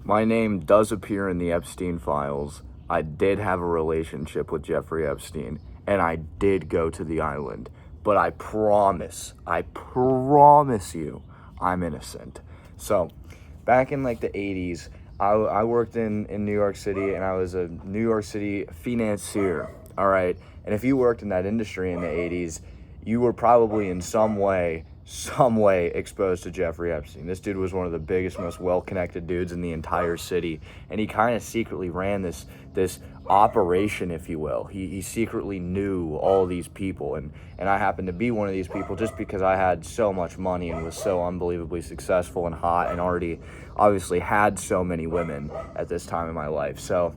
My name does appear in the Epstein files. I did have a relationship with Jeffrey Epstein, and I did go to the island. But I promise you, I'm innocent. So, back in like the 80s, I worked in New York City, and I was a New York City financier, all right? And if you worked in that industry in the 80s, you were probably in some way exposed to Jeffrey Epstein. This dude was one of the biggest, most well-connected dudes in the entire city, and he kind of secretly ran this operation, if you will. He secretly knew all these people, and I happened to be one of these people just because I had so much money and was so unbelievably successful and hot and already obviously had so many women at this time in my life. So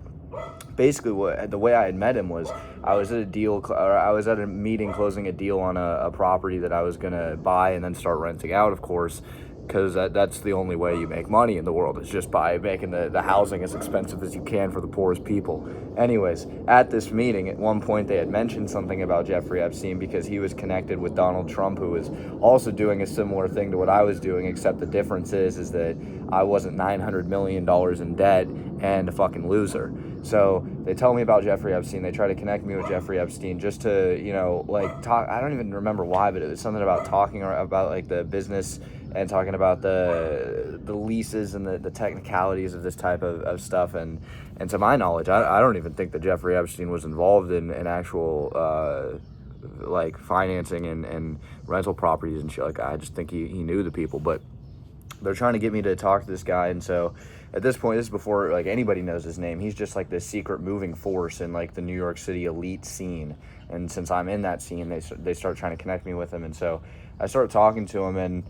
basically the way I had met him was I was at a meeting closing a deal on a property that I was going to buy and then start renting out, of course, because that's the only way you make money in the world, is just by making the housing as expensive as you can for the poorest people. Anyways, at this meeting, at one point they had mentioned something about Jeffrey Epstein because he was connected with Donald Trump, who was also doing a similar thing to what I was doing, except the difference is that I wasn't $900 million in debt and a fucking loser. So they tell me about Jeffrey Epstein. They try to connect me with Jeffrey Epstein just to, like, talk. I don't even remember why, but it was something about talking about like the business and talking about the leases and the technicalities of this type of stuff. And to my knowledge, I don't even think that Jeffrey Epstein was involved in actual like financing and rental properties and shit. Like, I just think he knew the people, but they're trying to get me to talk to this guy. And so at this point, this is before like anybody knows his name. He's just like this secret moving force in like the New York City elite scene. And since I'm in that scene, they start trying to connect me with him. And so I started talking to him, and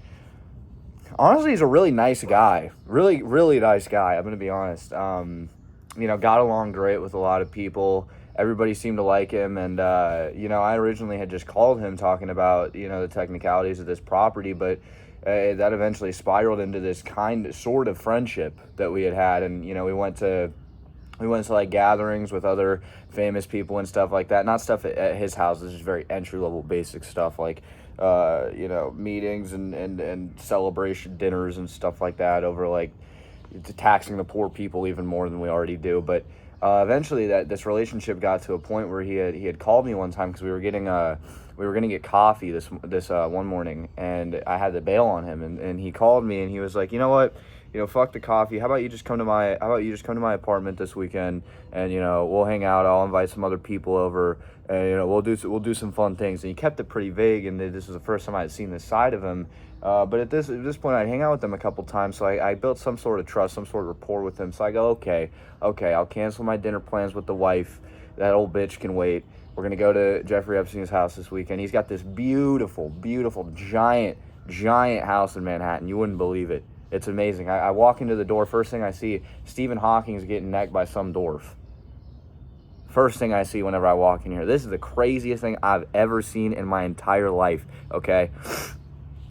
honestly, he's a really nice guy. Really, really nice guy. I'm going to be honest. Got along great with a lot of people. Everybody seemed to like him. And, I originally had just called him talking about, the technicalities of this property, but that eventually spiraled into this sort of friendship that we had. And, we went to like gatherings with other famous people and stuff like that. Not stuff at his house. This is very entry-level basic stuff like, meetings and celebration dinners and stuff like that over like taxing the poor people even more than we already do. But eventually this relationship got to a point where he had called me one time because we were going to get coffee this one morning, and I had to bail on him, and he called me and he was like, you know what? Fuck the coffee. How about you just come to my apartment this weekend, and we'll hang out. I'll invite some other people over, and we'll do some fun things. And he kept it pretty vague, and this was the first time I had seen this side of him. But at this point, I'd hang out with him a couple times, so I built some sort of trust, some sort of rapport with him. So I go, okay, I'll cancel my dinner plans with the wife. That old bitch can wait. We're gonna go to Jeffrey Epstein's house this weekend. He's got this beautiful, beautiful, giant house in Manhattan. You wouldn't believe it. It's amazing. I walk into the door. First thing I see, Stephen Hawking's getting necked by some dwarf. First thing I see whenever I walk in here. This is the craziest thing I've ever seen in my entire life, okay?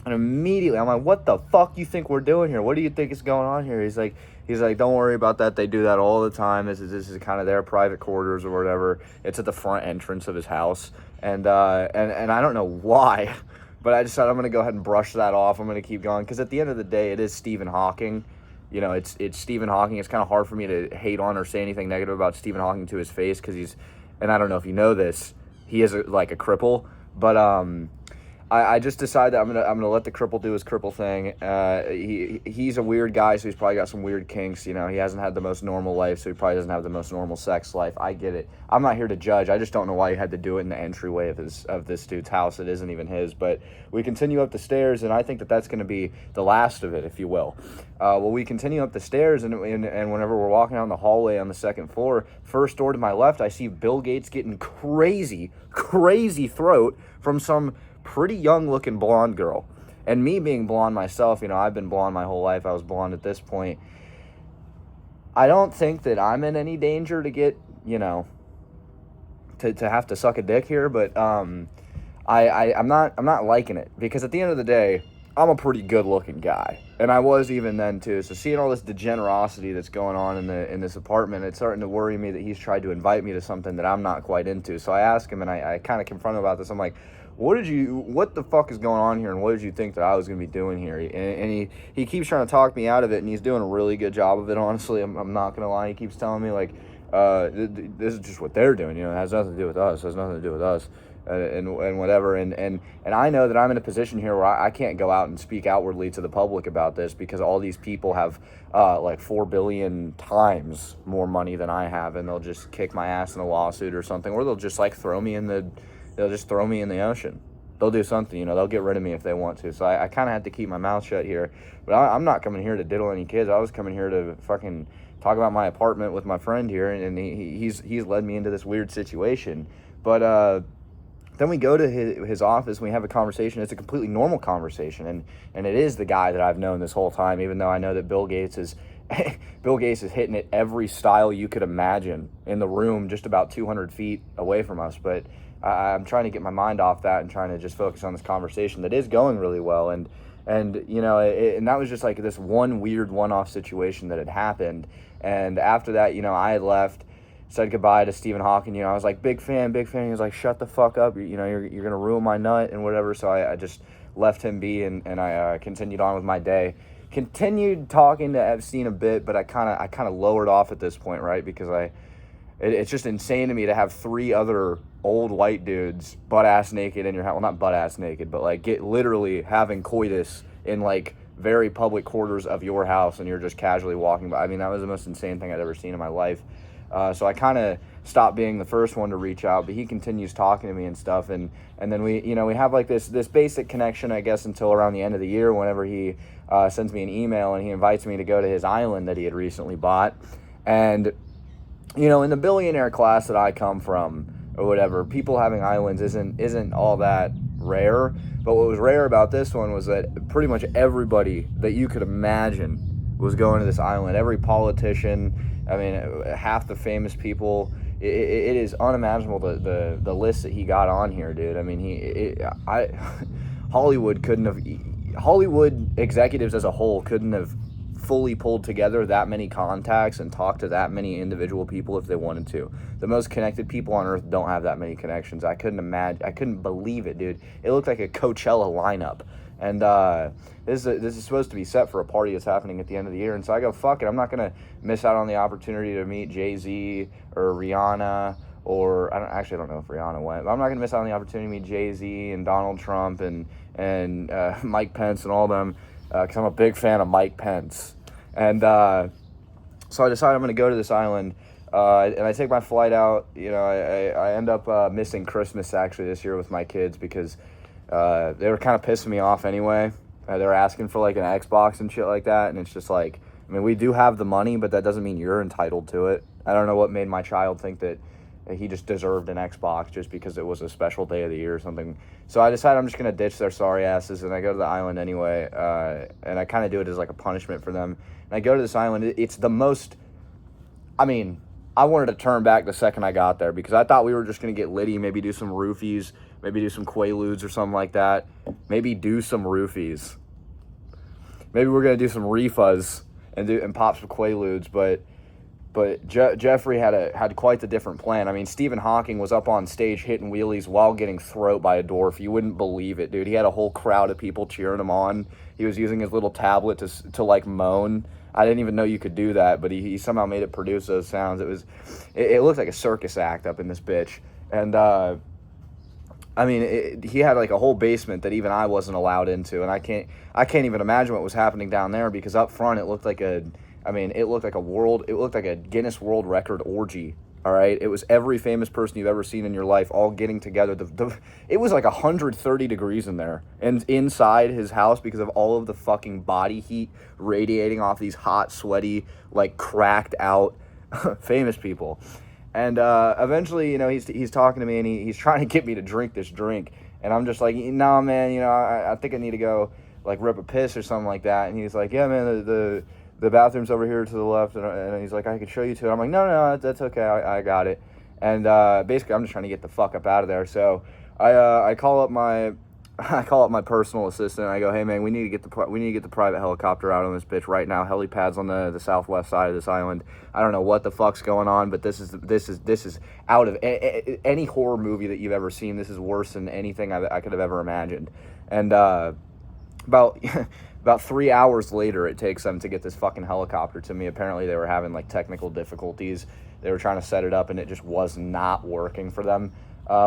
And immediately, I'm like, what the fuck you think we're doing here? What do you think is going on here? He's like, don't worry about that. They do that all the time. This is kind of their private quarters or whatever. It's at the front entrance of his house. And I don't know why, but I decided I'm going to go ahead and brush that off. I'm going to keep going, because at the end of the day, it is Stephen Hawking. It's Stephen Hawking. It's kind of hard for me to hate on or say anything negative about Stephen Hawking to his face, because and I don't know if you know this, he is like a cripple, but I just decided that I'm gonna let the cripple do his cripple thing. He's a weird guy, so he's probably got some weird kinks. He hasn't had the most normal life, so he probably doesn't have the most normal sex life. I get it. I'm not here to judge. I just don't know why he had to do it in the entryway of this dude's house. It isn't even his. But we continue up the stairs, and I think that's going to be the last of it, if you will. We continue up the stairs, and whenever we're walking down the hallway on the second floor, first door to my left, I see Bill Gates getting crazy throat from some pretty young looking blonde girl. And me being blonde myself, I've been blonde my whole life. I was blonde at this point. I don't think that I'm in any danger to get, to have to suck a dick here, but I'm not liking it, because at the end of the day, I'm a pretty good looking guy, and I was even then too. So seeing all this degenerosity that's going on in this apartment, it's starting to worry me that he's tried to invite me to something that I'm not quite into. So I ask him, and I kind of confront him about this. I'm like, what the fuck is going on here, and what did you think that I was going to be doing here? And he keeps trying to talk me out of it, and he's doing a really good job of it, honestly. I'm not going to lie. He keeps telling me, like, this is just what they're doing, it has nothing to do with us, and whatever, and I know that I'm in a position here where I can't go out and speak outwardly to the public about this, because all these people have like 4 billion times more money than I have, and they'll just kick my ass in a lawsuit or something, or they'll just like throw me in the ocean. They'll do something, they'll get rid of me if they want to. So I kind of had to keep my mouth shut here, but I'm not coming here to diddle any kids. I was coming here to fucking talk about my apartment with my friend here, and he's led me into this weird situation. But then we go to his office and we have a conversation. It's a completely normal conversation, and it is the guy that I've known this whole time, even though I know that Bill Gates is hitting it every style you could imagine in the room just about 200 feet away from us. But I'm trying to get my mind off that and trying to just focus on this conversation that is going really well. And that was just like this one weird one-off situation that had happened. And after that, I had left, said goodbye to Stephen Hawking. I was like, big fan. He was like, shut the fuck up. You're going to ruin my nut and whatever. So I just left him be, and I continued on with my day. Continued talking to Epstein a bit, but I kind of lowered off at this point, right? Because it's just insane to me to have 3 other old white dudes butt-ass naked in your house. Well, not butt-ass naked, but like literally having coitus in like very public quarters of your house, and you're just casually walking by. I mean, that was the most insane thing I'd ever seen in my life. So I kind of stopped being the first one to reach out, but he continues talking to me and stuff, and then we have like this basic connection, I guess, until around the end of the year, whenever he sends me an email and he invites me to go to his island that he had recently bought. And in the billionaire class that I come from or whatever, people having islands isn't all that rare. But what was rare about this one was that pretty much everybody that you could imagine was going to this island. Every politician, I mean, half the famous people. It is unimaginable the list that he got on here, dude. I mean, Hollywood executives as a whole couldn't have fully pulled together that many contacts and talked to that many individual people if they wanted to. The most connected people on earth don't have that many connections. I couldn't believe it, dude. It looked like a Coachella lineup. And this is supposed to be set for a party that's happening at the end of the year. And so I go, fuck it, I'm not going to miss out on the opportunity to meet Jay-Z or Rihanna, or I don't know if Rihanna went, but I'm not going to miss out on the opportunity to meet Jay-Z and Donald Trump and Mike Pence and all them, because I'm a big fan of Mike Pence. And so I decided I'm going to go to this island, and I take my flight out. I end up missing Christmas actually this year with my kids, because they were kind of pissing me off anyway. They were asking for like an Xbox and shit like that, and it's just like, I mean, we do have the money, but that doesn't mean you're entitled to it. I don't know what made my child think that he just deserved an Xbox just because it was a special day of the year or something. So I decided I'm just going to ditch their sorry asses, and I go to the island anyway, and I kind of do it as like a punishment for them. And I go to this island. It's the most, I mean, I wanted to turn back the second I got there, because I thought we were just going to get litty, maybe do some roofies, maybe do some Quaaludes or something like that. Maybe do some roofies. Maybe we're going to do some refuzz and pop some Quaaludes, but Jeffrey had quite the different plan. I mean, Stephen Hawking was up on stage hitting wheelies while getting throat by a dwarf. You wouldn't believe it, dude. He had a whole crowd of people cheering him on. He was using his little tablet to like moan. I didn't even know you could do that, but he somehow made it produce those sounds. It looked like a circus act up in this bitch. And I mean, he had like a whole basement that even I wasn't allowed into, and I can't even imagine what was happening down there, because up front it looked like a Guinness World Record orgy. All right, it was every famous person you've ever seen in your life all getting together. It was like 130 degrees in there, and inside his house, because of all of the fucking body heat radiating off these hot, sweaty, like cracked out famous people. And eventually, he's talking to me, and he's trying to get me to drink this drink, and I'm just like, nah, man, I think I need to go like rip a piss or something like that. And he's like, yeah, man, the bathroom's over here to the left, and he's like, I can show you to it. I'm like, no, that's okay, I got it. And basically, I'm just trying to get the fuck up out of there. So I call up my I call up my personal assistant. And I go, hey man, we need to get the private helicopter out on this bitch right now. Helipad's on the southwest side of this island. I don't know what the fuck's going on, but this is out of any horror movie that you've ever seen. This is worse than anything I could have ever imagined. And about about 3 hours later, it takes them to get this fucking helicopter to me. Apparently, they were having like technical difficulties. They were trying to set it up, and it just was not working for them.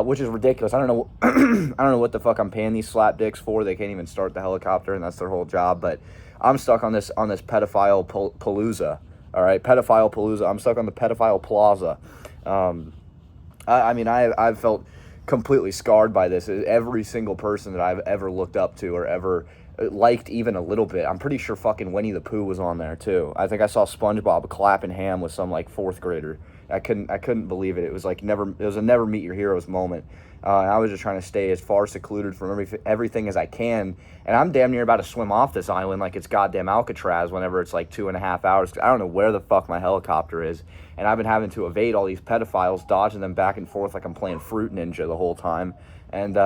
Which is ridiculous. I don't know. I don't know what the fuck I'm paying these slapdicks for. They can't even start the helicopter, and that's their whole job. But I'm stuck on this pedophile palooza. All right, pedophile palooza. I'm stuck on the pedophile plaza. I mean, I've felt completely scarred by this. Every single person that I've ever looked up to or ever liked even a little bit. I'm pretty sure fucking Winnie the Pooh was on there too. I think I saw SpongeBob clapping ham with some like fourth grader. I couldn't believe it. It was like it was a never meet your heroes moment. I was just trying to stay as far secluded from everything as I can. And I'm damn near about to swim off this island like it's goddamn Alcatraz whenever it's like 2.5 hours. I don't know where the fuck my helicopter is. And I've been having to evade all these pedophiles, dodging them back and forth like I'm playing Fruit Ninja the whole time. And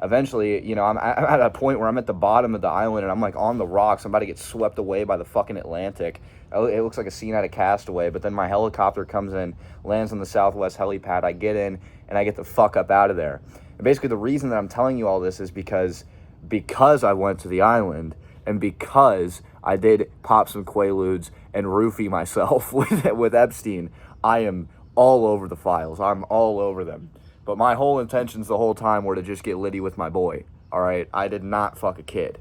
eventually, you know, I'm at a point where I'm at the bottom of the island and I'm like on the rocks. I'm about to get swept away by the fucking Atlantic. It looks like a scene out of Castaway, but then my helicopter comes in, lands on the southwest helipad. I get in and I get the fuck up out of there. And basically the reason that I'm telling you all this is because I went to the island and because I did pop some Quaaludes and roofie myself with Epstein. I am all over the files. I'm all over them. But my whole intentions the whole time were to just get litty with my boy. All right, I did not fuck a kid.